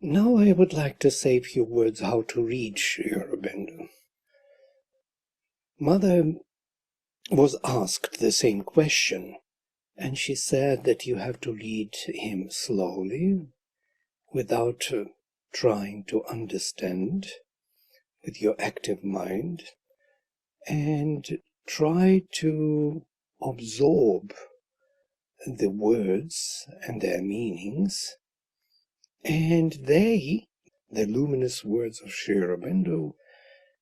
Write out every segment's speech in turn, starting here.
Now I would like to say a few words how to read Sri Aurobindo. Mother was asked the same question, and she said that you have to read him slowly, without trying to understand, with your active mind, and try to absorb the words and their meanings, and they, the luminous words of Sri Aurobindo,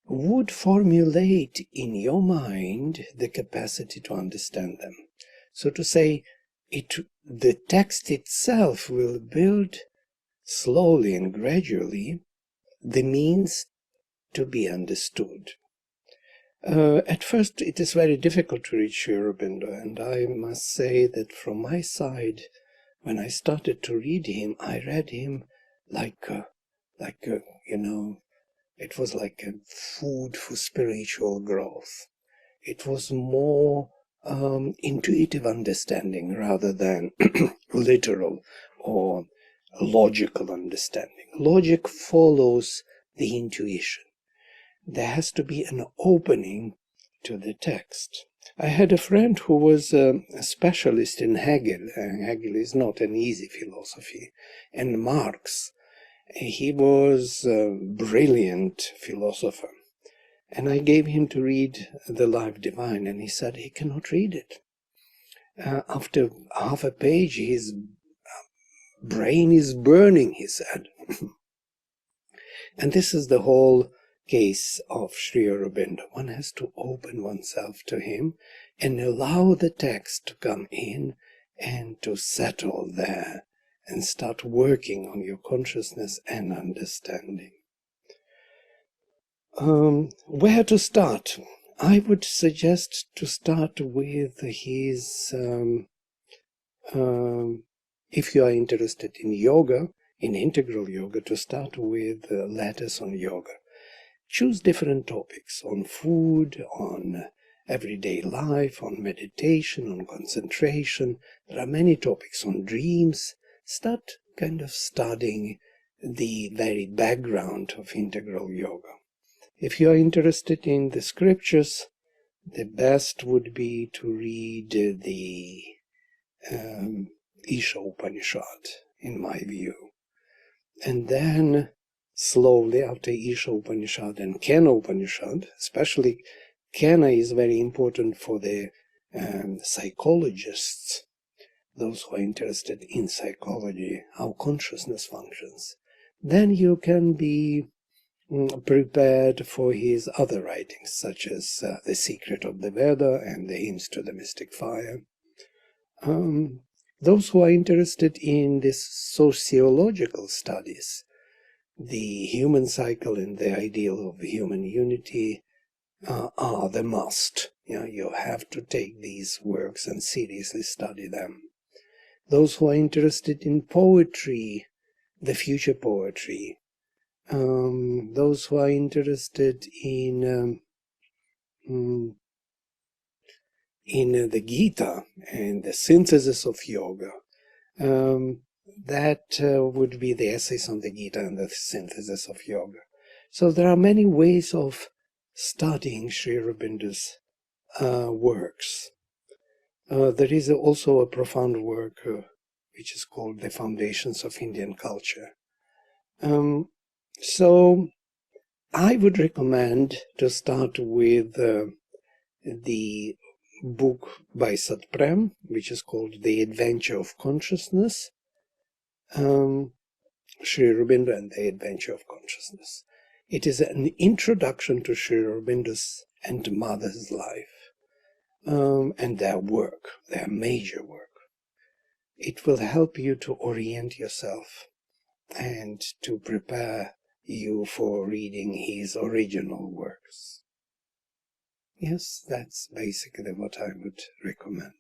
would formulate in your mind the capacity to understand them. So to say, the text itself will build slowly and gradually the means to be understood. At first it is very difficult to read Sri Aurobindo, and I must say that from my side, when I started to read him, I read him it was like a food for spiritual growth. It was more intuitive understanding rather than literal or logical understanding. Logic follows the intuition. There has to be an opening to the text. I had a friend who was a specialist in Hegel. Hegel is not an easy philosophy. And Marx. He was a brilliant philosopher. And I gave him to read The Life Divine, and he said he cannot read it. After half a page, his brain is burning, he said. And this is the whole case of Sri Aurobindo. One has to open oneself to him and allow the text to come in and to settle there and start working on your consciousness and understanding. Where to start? I would suggest to start with his, if you are interested in yoga, in integral yoga, to start with letters on yoga. Choose different topics on food, on everyday life, on meditation, on concentration. There are many topics on dreams. Start kind of studying the very background of integral yoga. If you are interested in the scriptures, the best would be to read the Isha Upanishad, in my view. And then slowly after Isha Upanishad and Kena Upanishad, especially Kena is very important for the psychologists, those who are interested in psychology, how consciousness functions. Then you can be prepared for his other writings, such as The Secret of the Veda and The Hymns to the Mystic Fire. Those who are interested in this sociological studies, the human cycle and the ideal of human unity are the must. You have to take these works and seriously study them. Those who are interested in poetry, the future poetry, those who are interested in the Gita and the synthesis of yoga, that would be the essays on the Gita and the synthesis of yoga. So there are many ways of studying Sri Aurobindo's works. There is also a profound work which is called The Foundations of Indian Culture. So I would recommend to start with the book by Satprem, which is called The Adventure of Consciousness, Sri Aurobindo and the Adventure of Consciousness. It is an introduction to Sri Aurobindo's and Mother's life, and their work, their major work. It will help you to orient yourself and to prepare you for reading his original works. Yes, that's basically what I would recommend.